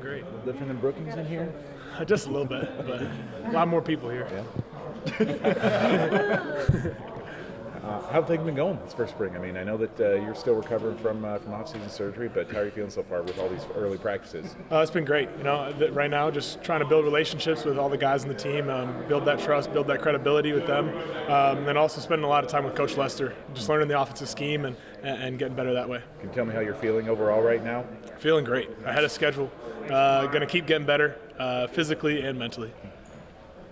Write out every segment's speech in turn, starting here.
great. Different than Brookings in here? Just a little bit, but a lot more people here. Yeah. How have things been going this first spring? I mean, I know that you're still recovering from off-season surgery, but how are you feeling so far with all these early practices? It's been great. Right now, just trying to build relationships with all the guys in the team, build that trust, build that credibility with them, and then also spending a lot of time with Coach Lester, just learning the offensive scheme and getting better that way. Can you tell me how you're feeling overall right now? Feeling great. Ahead of schedule. Going to keep getting better physically and mentally.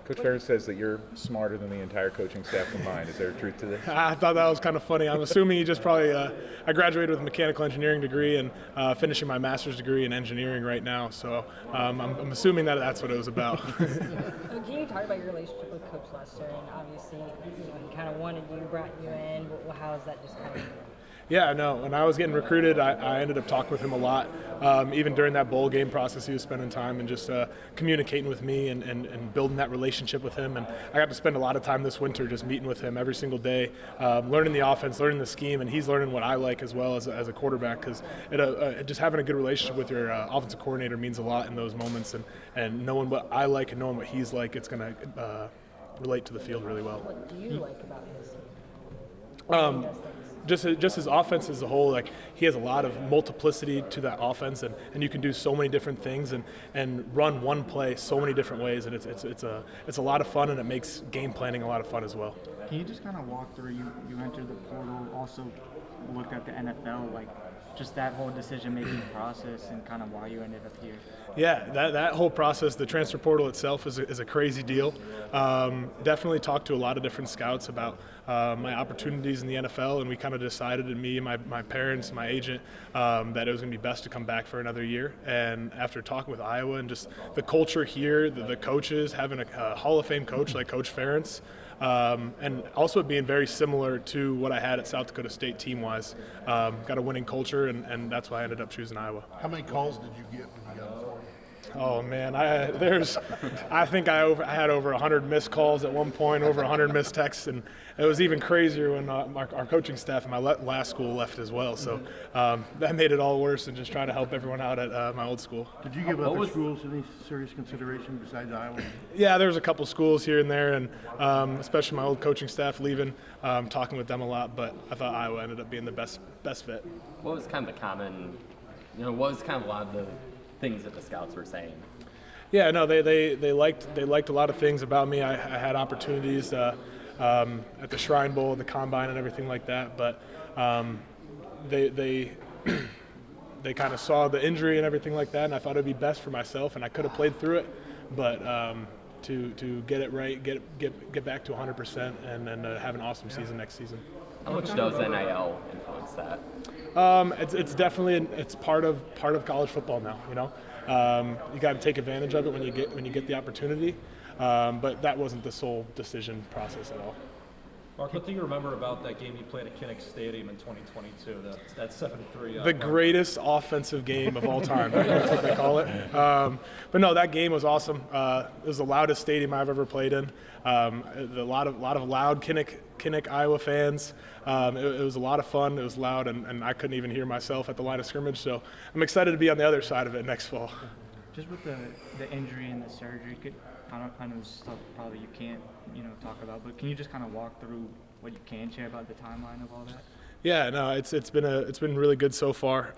Coach Ferris says that you're smarter than the entire coaching staff combined. Is there truth to this? I thought that was kind of funny. I'm assuming he just probably I graduated with a mechanical engineering degree and finishing my master's degree in engineering right now. So I'm assuming that that's what it was about. Can you talk about your relationship with Coach Lester? And obviously, he kind of wanted you, brought you in. How is that just kind of? Yeah, no. When I was getting recruited, I ended up talking with him a lot. Even during that bowl game process, he was spending time and just communicating with me and building that relationship with him. And I got to spend a lot of time this winter just meeting with him every single day, learning the offense, learning the scheme, and he's learning what I like as well as a quarterback, because just having a good relationship with your offensive coordinator means a lot in those moments. And knowing what I like and knowing what he's like, it's going to relate to the field really well. What do you like about his? Just his offense as a whole, like he has a lot of multiplicity to that offense, and you can do so many different things and run one play so many different ways, and it's a lot of fun, and it makes game planning a lot of fun as well. Can you just kind of walk through? You entered the portal, also looked at the NFL, like just that whole decision-making process and kind of why you ended up here. Yeah, that whole process, the transfer portal itself is a crazy deal. Definitely talked to a lot of different scouts about my opportunities in the NFL, and we kind of decided, and me and my parents, my agent, that it was going to be best to come back for another year. And after talking with Iowa and just the culture here, the coaches, having a Hall of Fame coach like Coach Ferentz, and also being very similar to what I had at South Dakota State team-wise. Got a winning culture, and that's why I ended up choosing Iowa. How many calls did you get when you got the portal? Oh man, I think I had over 100 missed calls at one point, over 100 missed texts, and it was even crazier when our coaching staff at my last school left as well. So that made it all worse, and just trying to help everyone out at my old school. Did you give other schools any serious consideration besides Iowa? Yeah, there was a couple schools here and there, and especially my old coaching staff leaving, talking with them a lot. But I thought Iowa ended up being the best fit. What was kind of the common, what was kind of a lot of the things that the scouts were saying? Yeah, no, they liked a lot of things about me. I had opportunities at the Shrine Bowl, the Combine, and everything like that. But they kind of saw the injury and everything like that, and I thought it'd be best for myself, and I could have played through it, but to get it right, get back to 100%, and then have an awesome season next season. How much does NIL influence that? It's definitely it's part of college football now. You got to take advantage of it when you get the opportunity. But that wasn't the sole decision process at all. Mark, what do you remember about that game you played at Kinnick Stadium in 2022? That 7-3. The greatest offensive game of all time. That's what they call it. But no, that game was awesome. It was the loudest stadium I've ever played in. A lot of loud Kinnick, Iowa fans. It was a lot of fun. It was loud, and I couldn't even hear myself at the line of scrimmage. So I'm excited to be on the other side of it next fall. Just with the injury and the surgery, I know stuff probably you can't talk about, but can you just kind of walk through what you can share about the timeline of all that? Yeah, no, it's been really good so far.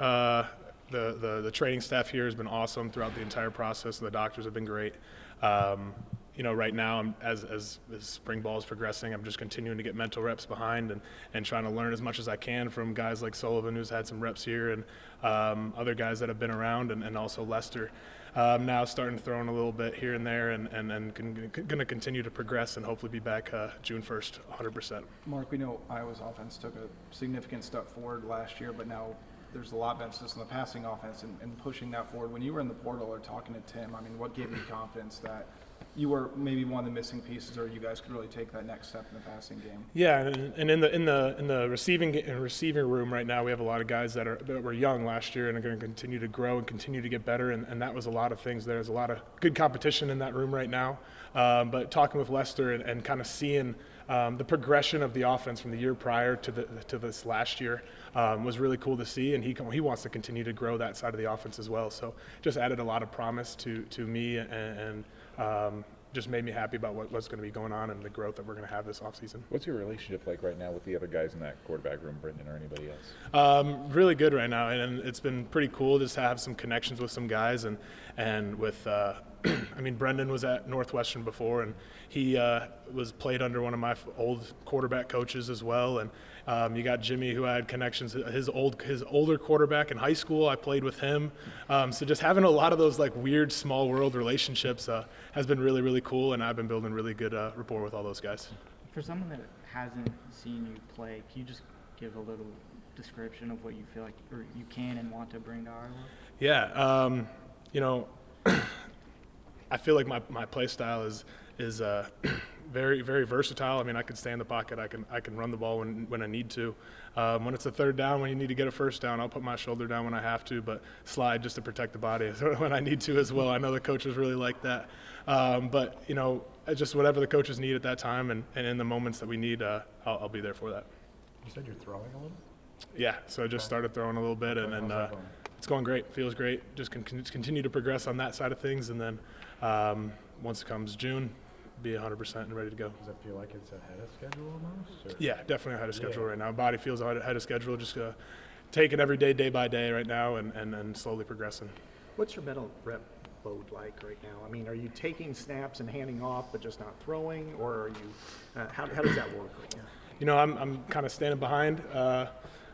The training staff here has been awesome throughout the entire process. The doctors have been great. Right now, as spring ball is progressing, I'm just continuing to get mental reps behind and trying to learn as much as I can from guys like Sullivan, who's had some reps here, and other guys that have been around, and also Lester. Now starting to throw in a little bit here and there, and going to continue to progress and hopefully be back June 1st, 100%. Mark, we know Iowa's offense took a significant step forward last year, but now there's a lot of emphasis on the passing offense and pushing that forward. When you were in the portal or talking to Tim, what gave you confidence that you were maybe one of the missing pieces, or you guys could really take that next step in the passing game? Yeah, and in the receiving room right now, we have a lot of guys that were young last year and are going to continue to grow and continue to get better, and that was a lot of things. There's a lot of good competition in that room right now. But talking with Lester and kind of seeing the progression of the offense from the year prior to this last year was really cool to see, and he wants to continue to grow that side of the offense as well. So just added a lot of promise to me, and just made me happy about what's going to be going on and the growth that we're going to have this offseason. What's your relationship like right now with the other guys in that quarterback room, Brendan or anybody else? Really good right now, and it's been pretty cool just to have some connections with some guys, and with I mean, Brendan was at Northwestern before, and he was played under one of my old quarterback coaches as well. And you got Jimmy, who had connections. His older quarterback in high school, I played with him. So just having a lot of those like weird small world relationships has been really, really cool, and I've been building really good rapport with all those guys. For someone that hasn't seen you play, can you just give a little description of what you feel like or you can and want to bring to Iowa? Yeah, you know, I feel like my play style is very, very versatile. I mean, I can stay in the pocket. I can run the ball when I need to. When it's a third down, when you need to get a first down, I'll put my shoulder down when I have to, but slide just to protect the body when I need to as well. I know the coaches really like that. But, you know, just whatever the coaches need at that time and in the moments that we need, I'll be there for that. You said you're throwing a little? Yeah, so I just started throwing a little bit, and it's going great. Feels great. Just continue to progress on that side of things, and then once it comes June, be 100% and ready to go. Does it feel like it's ahead of schedule almost? Or? Yeah, definitely ahead of schedule right now. Body feels ahead of schedule. Just taking every day, day by day right now, and slowly progressing. What's your mental rep load like right now? I mean, are you taking snaps and handing off but just not throwing, or are you how does that work right now? You know, I'm kind of standing behind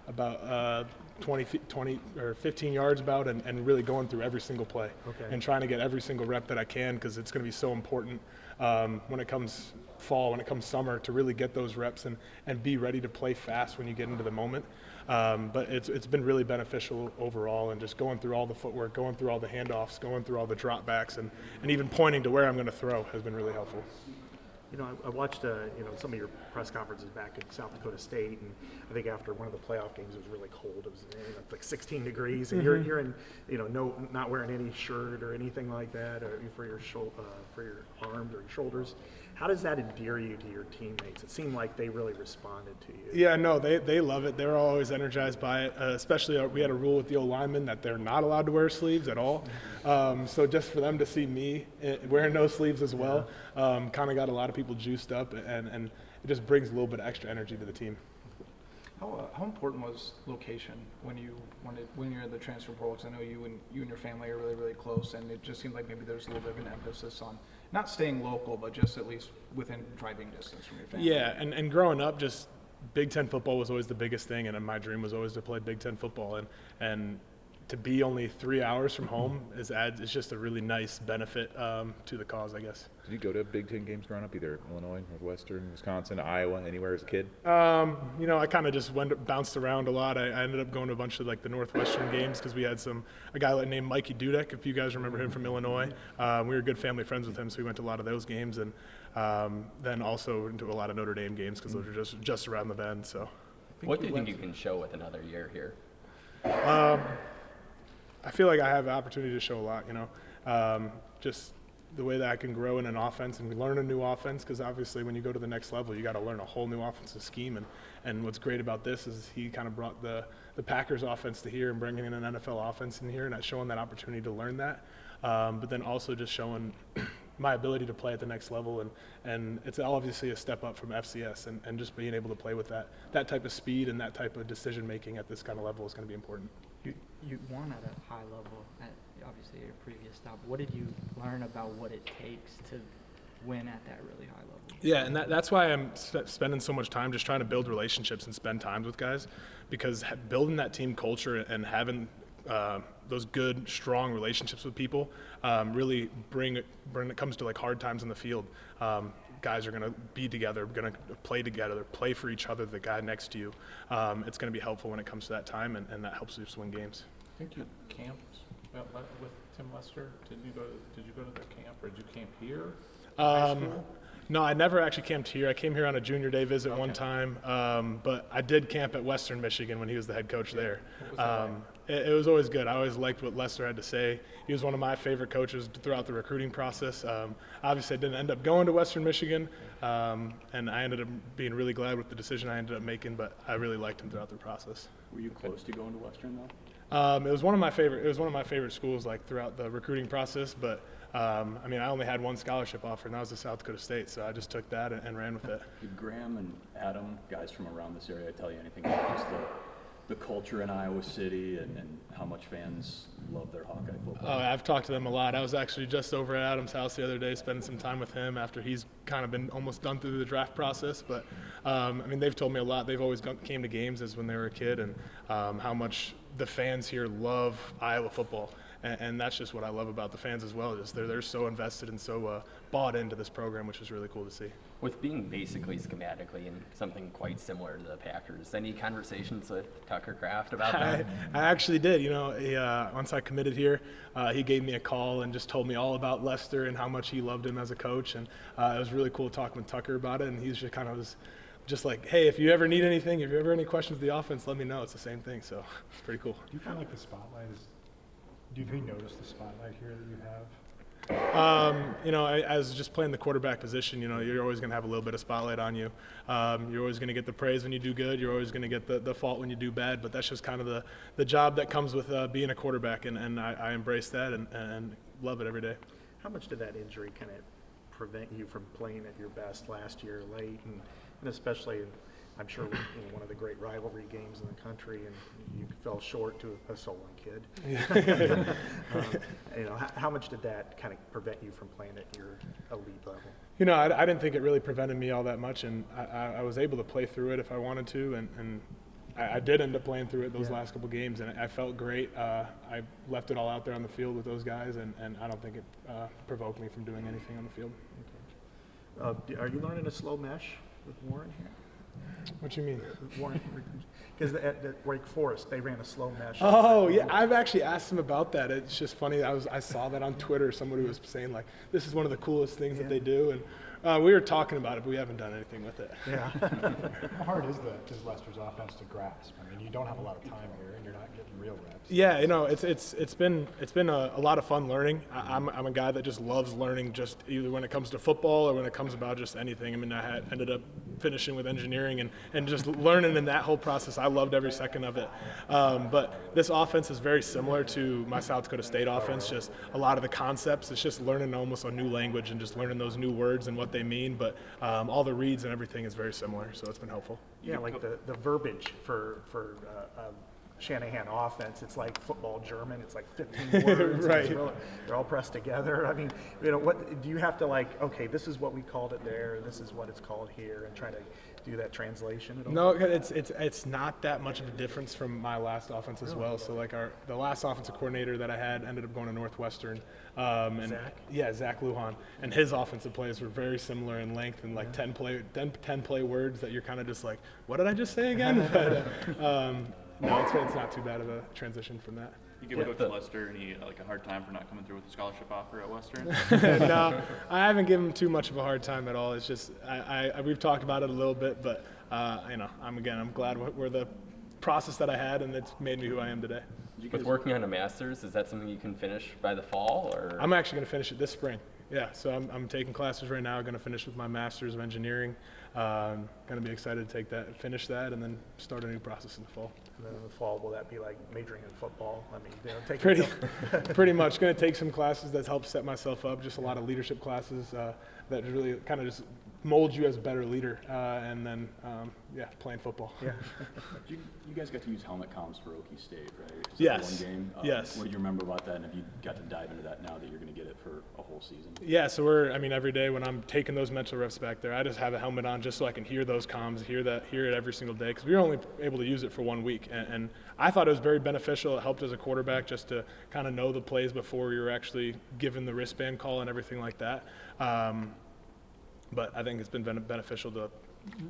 about 20 or 15 yards about, and really going through every single play, and trying to get every single rep that I can, because it's going to be so important when it comes fall, when it comes summer, to really get those reps and be ready to play fast when you get into the moment. But it's been really beneficial overall, and just going through all the footwork, going through all the handoffs, going through all the dropbacks, and even pointing to where I'm going to throw has been really helpful. You know, I watched some of your press conferences back at South Dakota State, and I think after one of the playoff games, it was really cold. It was like 16 degrees, and you're in, not wearing any shirt or anything like that, or for your arms or your shoulders. How does that endear you to your teammates? It seemed like they really responded to you. Yeah, no, they love it. They're always energized by it. Especially, we had a rule with the O-linemen that they're not allowed to wear sleeves at all. So just for them to see me wearing no sleeves as well, kind of got a lot of people juiced up, and it just brings a little bit of extra energy to the team. How important was location when you're in the transfer portal? Because I know you and your family are really, really close, and it just seemed like maybe there's a little bit of an emphasis on not staying local, but just at least within driving distance from your family. Yeah, and growing up, just Big Ten football was always the biggest thing, and my dream was always to play Big Ten football, and to be only 3 hours from home is just a really nice benefit to the cause, I guess. Did you go to Big Ten games growing up, either Illinois, Northwestern, Wisconsin, Iowa, anywhere as a kid? You know, I kind of just bounced around a lot. I ended up going to a bunch of like the Northwestern games because we had a guy named Mikey Dudek, if you guys remember him from Illinois. We were good family friends with him, so we went to a lot of those games, and then also into a lot of Notre Dame games because those are just around the bend. So, what do you think you can show with another year here? I feel like I have the opportunity to show a lot, just the way that I can grow in an offense and learn a new offense, because obviously when you go to the next level, you got to learn a whole new offensive scheme. And what's great about this is he kind of brought the Packers offense to here and bringing in an NFL offense in here, and showing that opportunity to learn that. But then also just showing my ability to play at the next level, and it's obviously a step up from FCS, and just being able to play with that type of speed and that type of decision making at this kind of level is going to be important. You won at a high level at obviously your previous stop. What did you learn about what it takes to win at that really high level? Yeah, and that's why I'm spending so much time just trying to build relationships and spend time with guys, because building that team culture and having those good, strong relationships with people really when it comes to like hard times in the field, guys are going to be together, going to play together, play for each other, the guy next to you. It's going to be helpful when it comes to that time, and that helps you just win games. I think you camped with Tim Lester. Did you go to the camp, or did you camp here? No, I never actually camped here. I came here on a junior day visit one time, but I did camp at Western Michigan when he was the head coach there. It was always good. I always liked what Lester had to say. He was one of my favorite coaches throughout the recruiting process. Obviously, I didn't end up going to Western Michigan, and I ended up being really glad with the decision I ended up making, but I really liked him throughout the process. Were you close to going to Western, though? It was one of my favorite schools, like throughout the recruiting process. But I mean, I only had one scholarship offer, and that was to South Dakota State. So I just took that and ran with it. Did Graham and Adam, guys from around this area, tell you anything about just the culture in Iowa City and how much fans love their Hawkeye football? Oh, I've talked to them a lot. I was actually just over at Adam's house the other day, spending some time with him after he's kind of been almost done through the draft process. But I mean, they've told me a lot. They've always came to games as when they were a kid, and how much the fans here love Iowa football. And that's just what I love about the fans as well. Just they're so invested and so bought into this program, which is really cool to see. With being basically schematically and something quite similar to the Packers, any conversations with Tucker Kraft about that? I actually did. You know, once I committed here, he gave me a call and just told me all about Lester and how much he loved him as a coach. And it was really cool talking with Tucker about it. And he's just kind of just like, hey, if you ever need anything, if you ever any questions with the offense, let me know. It's the same thing. So it's pretty cool. Do you feel like the spotlight is? Do you notice the spotlight here that you have? You know, as just playing the quarterback position, you know, you're always going to have a little bit of spotlight on you. You're always going to get the praise when you do good. You're always going to get the fault when you do bad. But that's just kind of the job that comes with being a quarterback, and I embrace that and love it every day. How much did that injury kind of prevent you from playing at your best last year late, and especially, I'm sure, one of the great rivalry games in the country, and you fell short to a Solon kid. Yeah. You know, how much did that kind of prevent you from playing at your elite level? You know, I didn't think it really prevented me all that much, and I was able to play through it if I wanted to, and I did end up playing through it those last couple games, and I felt great. I left it all out there on the field with those guys, and I don't think it provoked me from doing anything on the field. Are you learning to slow mesh with Warren here? What you mean? Warren, because at Wake Forest they ran a slow mesh. Oh yeah, I've actually asked him about that. It's just funny. I saw that on Twitter. Somebody was saying like, this is one of the coolest things that they do, and we were talking about it, but we haven't done anything with it. Yeah. How hard is Lester's offense to grasp? I mean, you don't have a lot of time here, and you're not getting real reps. Yeah, you know, it's been a lot of fun learning. I'm a guy that just loves learning, just either when it comes to football or when it comes about just anything. I mean, I ended up finishing with engineering and just learning in that whole process. I loved every second of it. But this offense is very similar to my South Dakota State offense. Just a lot of the concepts. It's just learning almost a new language and just learning those new words and what they mean. But all the reads and everything is very similar, so it's been helpful. Yeah, like the verbiage for Shanahan offense, it's like football German. It's like 15 words. Right. They're all pressed together. I mean, you know, what do you have to like? Okay, this is what we called it there. This is what it's called here, and try to do that translation at all? No, it's not that much of a difference from my last offense as well. So like the last offensive coordinator that I had ended up going to Northwestern. And Zach? Yeah, Zach Lujan. And his offensive plays were very similar in length and like 10 play words that you're kind of just like, what did I just say again? But no, it's not too bad of a transition from that. You give Coach Lester any a hard time for not coming through with the scholarship offer at Western? No, I haven't given him too much of a hard time at all. It's just we've talked about it a little bit, but you know, I'm glad we're the process that I had, and it's made me who I am today. With working on a master's, is that something you can finish by the fall, or? I'm actually going to finish it this spring. Yeah, so I'm taking classes right now. Going to finish with my master's of engineering. Going to be excited to finish that, and then start a new process in the fall. And then in the fall, will that be like majoring in football? I mean, you know, pretty much. Going to take some classes that help set myself up. Just a lot of leadership classes that really kind of just mold you as a better leader, and then playing football. Yeah. You guys got to use helmet comms for Okie State, right? Yes. One game. Yes. What do you remember about that? And have you got to dive into that now that you're going to get it for a whole season? Yeah. So every day when I'm taking those mental reps back there, I just have a helmet on just so I can hear those comms, hear it every single day, because we were only able to use it for 1 week, and I thought it was very beneficial. It helped as a quarterback just to kind of know the plays before you're actually given the wristband call and everything like that. But I think it's been beneficial to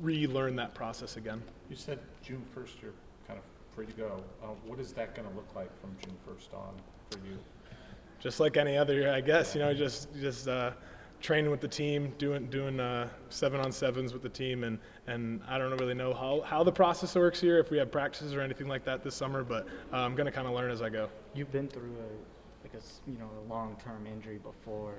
relearn that process again. You said June 1st you're kind of free to go. What is that going to look like from June 1st on for you? Just like any other year, I guess. You know, just training with the team, doing 7-on-7s with the team, and I don't really know how the process works here, if we have practices or anything like that this summer, but I'm going to kind of learn as I go. You've been through a long-term injury before.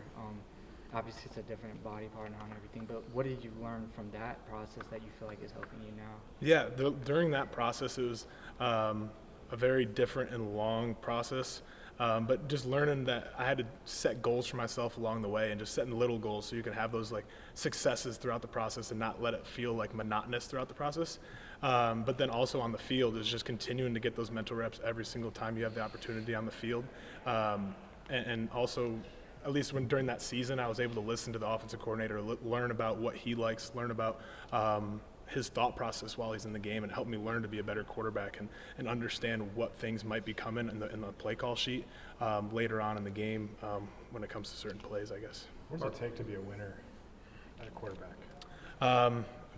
Obviously, it's a different body part now and everything, but what did you learn from that process that you feel like is helping you now? Yeah, during that process, it was a very different and long process, but just learning that I had to set goals for myself along the way and just setting little goals so you can have those like successes throughout the process and not let it feel like monotonous throughout the process. But then also on the field is just continuing to get those mental reps every single time you have the opportunity on the field. And also, at least during that season, I was able to listen to the offensive coordinator, learn about what he likes, learn about his thought process while he's in the game, and help me learn to be a better quarterback and understand what things might be coming in the play call sheet later on in the game when it comes to certain plays, I guess. What does it take to be a winner as a quarterback?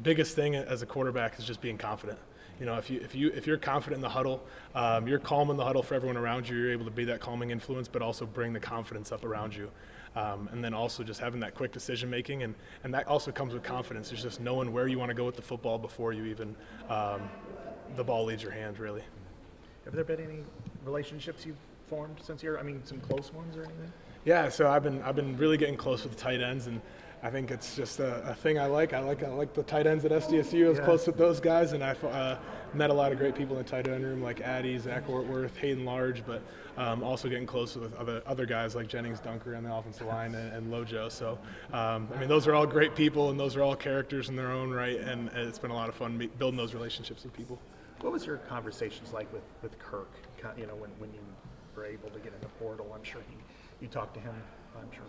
Biggest thing as a quarterback is just being confident. If you're confident in the huddle, you're calm in the huddle for everyone around you. You're able to be that calming influence, but also bring the confidence up around you. And then also just having that quick decision making, and that also comes with confidence. It's just knowing where you want to go with the football before you even the ball leaves your hands. Really. Have there been any relationships you've formed since some close ones or anything? Yeah, so I've been really getting close with the tight ends, and I think it's just a thing I like. I like the tight ends at SDSU. I was close with those guys, and I've met a lot of great people in the tight end room, like Addy, Zach Ortworth, Hayden Large, but also getting close with other guys like Jennings Dunker on the offensive line and Lojo. So, those are all great people, and those are all characters in their own right, and it's been a lot of fun building those relationships with people. What was your conversations like with Kirk, when you were able to get in the portal? I'm sure you talked to him,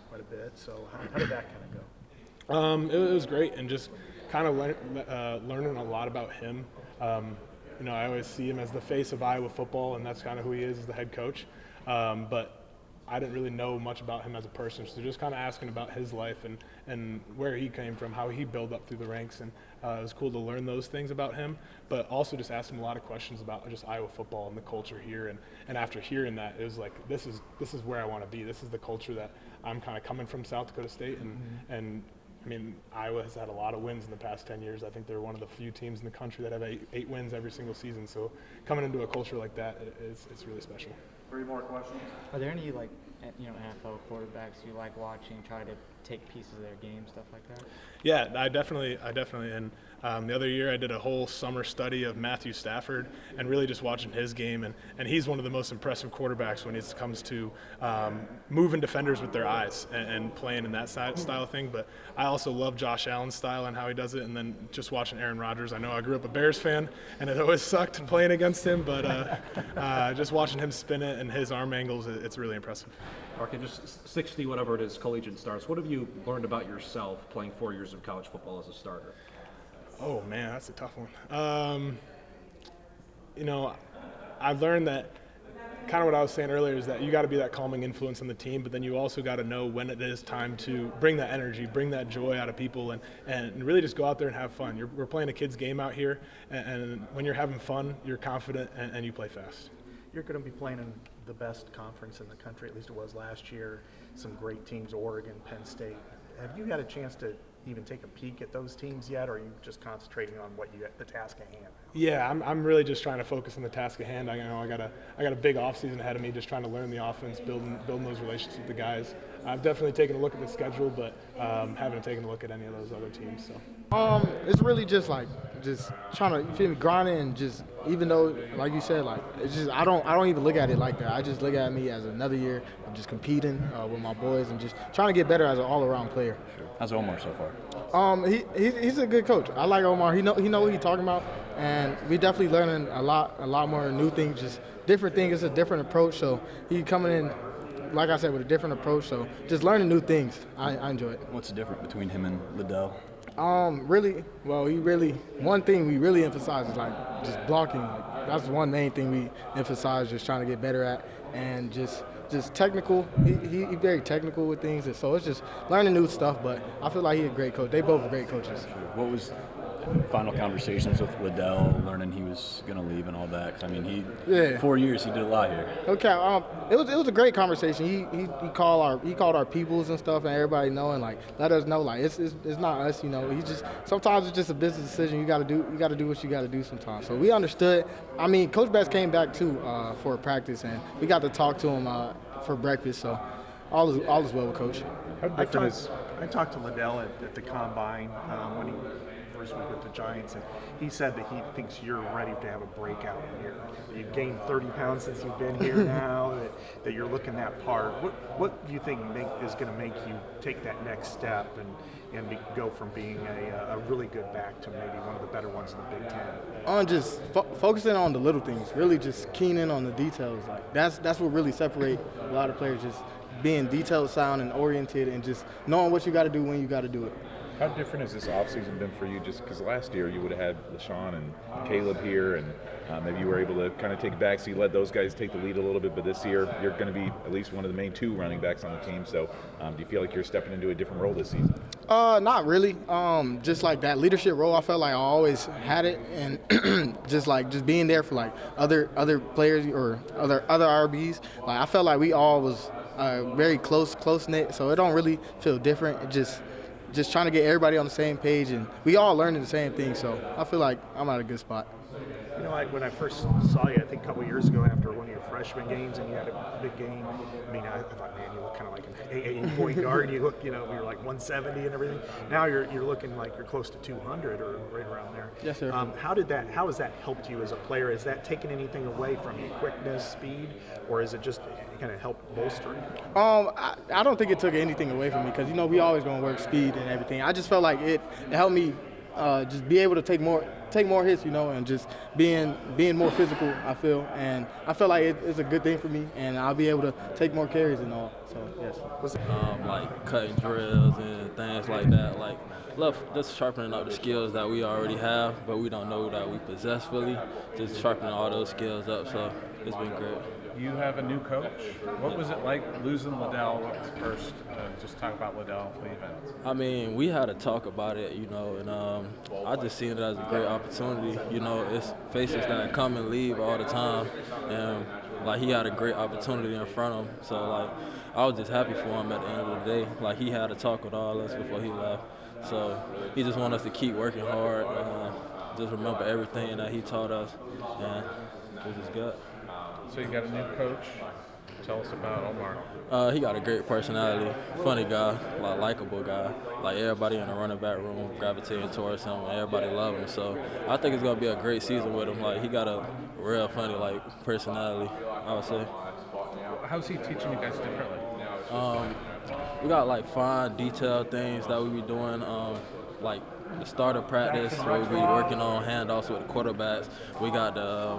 quite a bit. So how did that kind of go? It was great, and just kind of learning a lot about him. I always see him as the face of Iowa football, and that's kind of who he is as the head coach. But I didn't really know much about him as a person, so just kind of asking about his life and where he came from, how he built up through the ranks, and it was cool to learn those things about him, but also just ask him a lot of questions about just Iowa football and the culture here, and after hearing that, it was like, this is where I want to be. This is the culture that I'm kind of coming from, South Dakota State, and Iowa has had a lot of wins in the past 10 years. I think they're one of the few teams in the country that have eight wins every single season. So coming into a culture like that, it's really special. 3 more questions. Are there any NFL quarterbacks you like watching, try to take pieces of their game, stuff like that? Yeah, I definitely, and the other year I did a whole summer study of Matthew Stafford and really just watching his game, and he's one of the most impressive quarterbacks when it comes to moving defenders with their eyes and playing in that style of thing. But I also love Josh Allen's style and how he does it, and then just watching Aaron Rodgers. I know I grew up a Bears fan, and it always sucked playing against him, but just watching him spin it and his arm angles, it's really impressive. Mark, in just 60, whatever it is, collegiate starts, what have you learned about yourself playing 4 years of college football as a starter? Oh, man, that's a tough one. I've learned that kind of what I was saying earlier is that you got to be that calming influence on the team, but then you also got to know when it is time to bring that energy, bring that joy out of people, and really just go out there and have fun. We're playing a kid's game out here, and when you're having fun, you're confident, and you play fast. You're going to be playing in the best conference in the country, at least it was last year. Some great teams, Oregon, Penn State. Have you had a chance to even take a peek at those teams yet, or are you just concentrating on the task at hand? Yeah, I'm really just trying to focus on the task at hand. I got a big offseason ahead of me, just trying to learn the offense, building those relationships with the guys. I've definitely taken a look at the schedule, but haven't taken a look at any of those other teams. So it's really just trying to grinding, and just, even though, like you said, it's just I don't even look at it like that. I just look at me as another year of just competing with my boys and just trying to get better as an all-around player. How's Omar so far? He's a good coach. I like Omar. He know what he's talking about, and we definitely learning a lot more new things, just different things. It's a different approach. So he coming in, like I said, with a different approach. So just learning new things. I enjoy it. What's the difference between him and Liddell? One thing we really emphasize is just blocking. That's one main thing we emphasize, just trying to get better at, and just technical. He very technical with things, and so it's just learning new stuff. But I feel like he's a great coach. They both are great coaches. final conversations with Liddell, learning he was going to leave and all that? 'Cause, I mean, Yeah. 4 years, he did a lot here. Okay, it was a great conversation. He called our peoples and stuff, and everybody knowing like let us know like it's not us, you know. He just sometimes it's just a business decision. You got to do what you got to do sometimes. So we understood. I mean, Coach Best came back too for a practice, and we got to talk to him for breakfast. So all is well with Coach. How different is? I talked to Liddell at the combine when he first was with the Giants, and he said that he thinks you're ready to have a breakout here. You've gained 30 pounds since you've been here now, that you're looking that part. What do you think is going to make you take that next step and go from being a really good back to maybe one of the better ones in the Big Ten? On just focusing on the little things, really just keying in on the details. Like that's what really separate a lot of players, just being detailed, sound, and oriented, and just knowing what you got to do when you got to do it. How different has this offseason been for you? Just because last year you would have had LaShawn and Caleb here, and maybe you were able to kind of take a back seat, let those guys take the lead a little bit. But this year you're going to be at least one of the main 2 running backs on the team. So do you feel like you're stepping into a different role this season? Not really. Just like that leadership role, I felt like I always had it, and just being there for like other players or other RBs. Like I felt like we all was very close knit. So it don't really feel different. It just trying to get everybody on the same page, and we all learning the same thing. So I feel like I'm at a good spot. You know, when I first saw you, I think a couple of years ago after one of your freshman games, and you had a big game. I mean, I thought, man, you look kind of like an AA point guard. You look, you know, you're like 170 and everything. Now you're looking like you're close to 200 or right around there. Yes, sir. How has that helped you as a player? Is that taken anything away from your quickness, speed, or is it just kind of helped bolster it? I don't think it took anything away from me because, you know, we always going to work speed and everything. I just felt like it helped me just be able to take more hits, you know, and just being more physical, I feel. And I feel like it's a good thing for me, and I'll be able to take more carries and all. So, yes. Like cutting drills and things like that. Like, love just sharpening up the skills that we already have, but we don't know that we possess fully. Just sharpening all those skills up, so it's been great. You have a new coach. What was it like losing Liddell first? Just talk about Liddell leaving. I mean, we had a talk about it, you know, and I just seen it as a great opportunity. You know, it's faces that come and leave all the time, and like he had a great opportunity in front of him. So like, I was just happy for him at the end of the day. Like he had a talk with all us before he left. So he just wanted us to keep working hard, just remember everything that he taught us, and it was good. So you got a new coach. Tell us about Omar. He got a great personality, funny guy, like likable guy. Like everybody in the running back room gravitating towards him, and everybody love him. So I think it's gonna be a great season with him. Like he got a real funny personality, I would say. How's he teaching you guys differently? We got like fine, detailed things that we be doing. Like the starter practice, where we be working on handoffs with the quarterbacks. We got the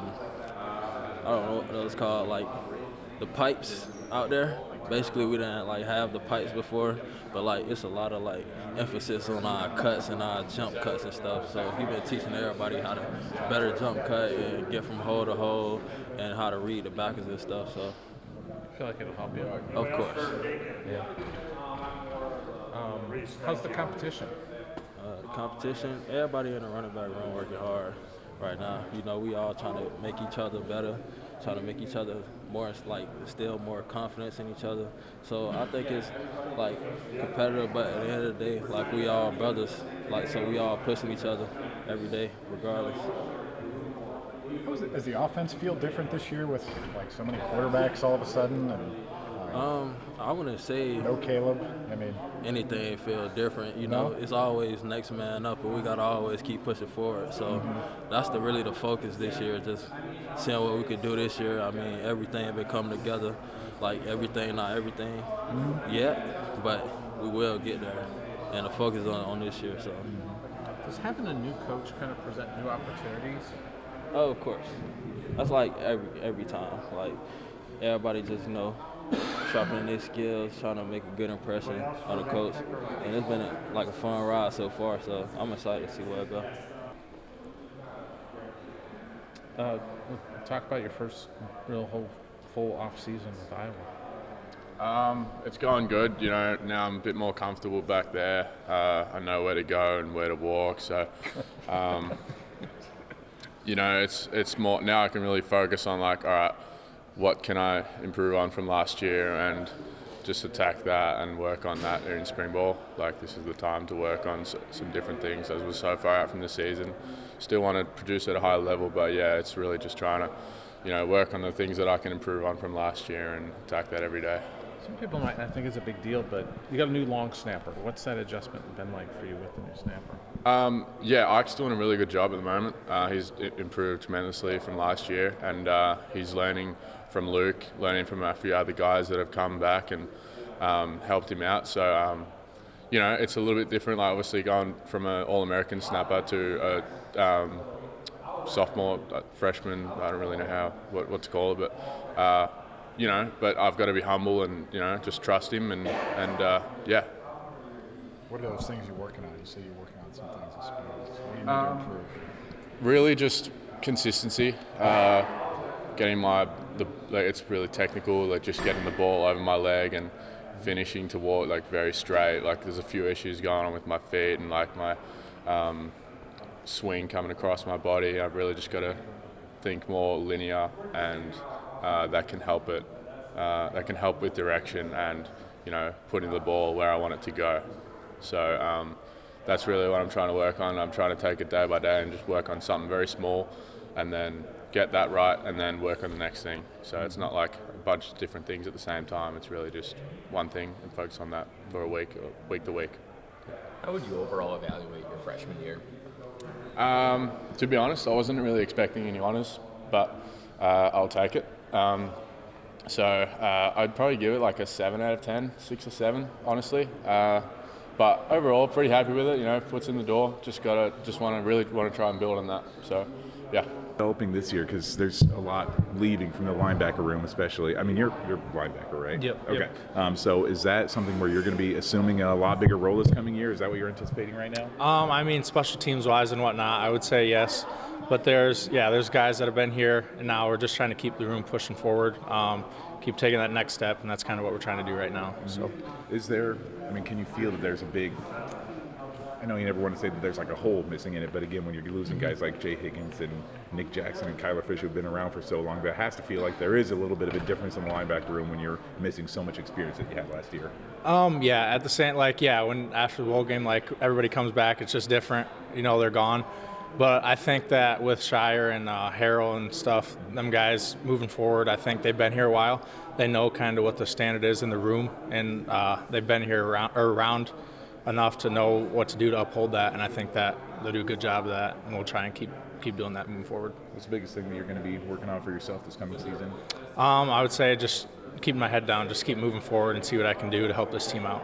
I don't know what those called, like the pipes out there. Basically, we didn't like have the pipes before, but like it's a lot of like emphasis on our cuts and our jump cuts and stuff. So he's been teaching everybody how to better jump cut and get from hole to hole and how to read the backers and stuff. So I feel like it'll help you. Of course. Yeah. How's the competition? Competition, everybody in the running back room working hard right now. You know, we all trying to make each other better, trying to make each other more, like, instill more confidence in each other. So I think it's, like, competitive, but at the end of the day, like, we all brothers. Like, so we all pushing each other every day, regardless. Does the offense feel different this year with, like, so many quarterbacks all of a sudden? And I wouldn't say no Caleb. I mean, anything feel different. You know, it's always next man up, but we gotta always keep pushing forward. So that's really the focus this year. Just seeing what we could do this year. I mean, everything been coming together. Like everything, not everything yet, but we will get there. And the focus on this year. So. Does having a new coach kind of present new opportunities? Oh, of course. That's like every time. Like everybody just sharpening their skills, trying to make a good impression on the coach. And it's been like a fun ride so far, so I'm excited to see where it goes. Talk about your first real full off season with Iowa. It's going good. You know, now I'm a bit more comfortable back there. I know where to go and where to walk. So, you know, it's more now. I can really focus on like, all right, what can I improve on from last year, and just attack that and work on that in spring ball. Like, this is the time to work on some different things, as we're so far out from the season. Still want to produce at a high level, but yeah, it's really just trying to, you know, work on the things that I can improve on from last year and attack that every day. Some people might not think it's a big deal, but you got a new long snapper. What's that adjustment been like for you with the new snapper? Yeah, Ike's doing a really good job at the moment. He's improved tremendously from last year, and he's learning from Luke, learning from a few other guys that have come back and helped him out. So, you know, it's a little bit different, like obviously going from an All-American snapper to a sophomore, freshman. I don't really know what to call it, but you know, but I've got to be humble and, you know, just trust him and yeah. What are those things you're working on? You say you're working on some things in sports. What do you need to improve? Really just consistency. Getting it's really technical, like just getting the ball over my leg and finishing to walk like very straight. Like, there's a few issues going on with my feet and like my swing coming across my body. I've really just got to think more linear, and that can help it. That can help with direction and, you know, putting the ball where I want it to go. So that's really what I'm trying to work on. I'm trying to take it day by day and just work on something very small, and then get that right, and then work on the next thing. So it's not like a bunch of different things at the same time. It's really just one thing and focus on that for a week to week. How would you overall evaluate your freshman year? To be honest, I wasn't really expecting any honors, but I'll take it. So I'd probably give it like a 7 out of 10, 6 or 7, honestly. But overall, pretty happy with it. You know, foot's in the door. Just want to try and build on that. So, yeah. Developing this year, because there's a lot leaving from the linebacker room, especially. I mean, you're linebacker, right? Yep. Okay. So is that something where you're going to be assuming a lot bigger role this coming year? Is that what you're anticipating right now? I mean, special teams wise and whatnot, I would say yes. But there's guys that have been here, and now we're just trying to keep the room pushing forward, keep taking that next step, and that's kind of what we're trying to do right now. So, can you feel that there's a big? I know you never want to say that there's like a hole missing in it, but again, when you're losing guys like Jay Higgins and Nick Jackson and Kyler Fisher who've been around for so long, that has to feel like there is a little bit of a difference in the linebacker room when you're missing so much experience that you had last year. Yeah, at the same, when after the bowl game, everybody comes back, it's just different. You know, they're gone. But I think that with Shire and Harrell and stuff, them guys moving forward, I think they've been here a while. They know kind of what the standard is in the room, and they've been here around enough to know what to do to uphold that, and I think that they'll do a good job of that, and we'll try and keep doing that moving forward. What's the biggest thing that you're going to be working on for yourself this coming season? I would say just keeping my head down, just keep moving forward and see what I can do to help this team out.